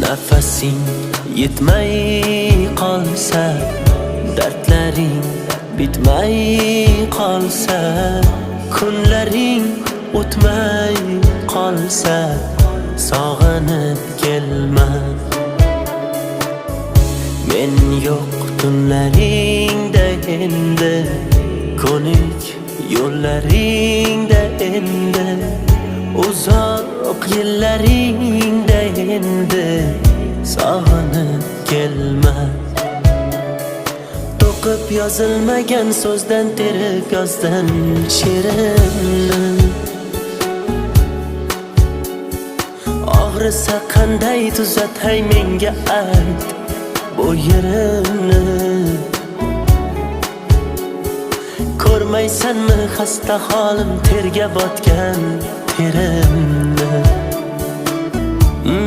Nafasing yetmay qolsa, dardlaring bitmay qolsa, kunlaring o'tmay qolsa, sog'inib kelma. Men yo'q tunlaringda endi, ko'nik yo'llaringda endi, uzoq yillaringda endi, sog'inib kelma. To'qib yozilmagan so'zdan terib yozdim she'rimni. Og'risa qanday tuzatay menga ayt bu yerimni. Ko'rmaysanmi xasta holim, terga botgan terimni.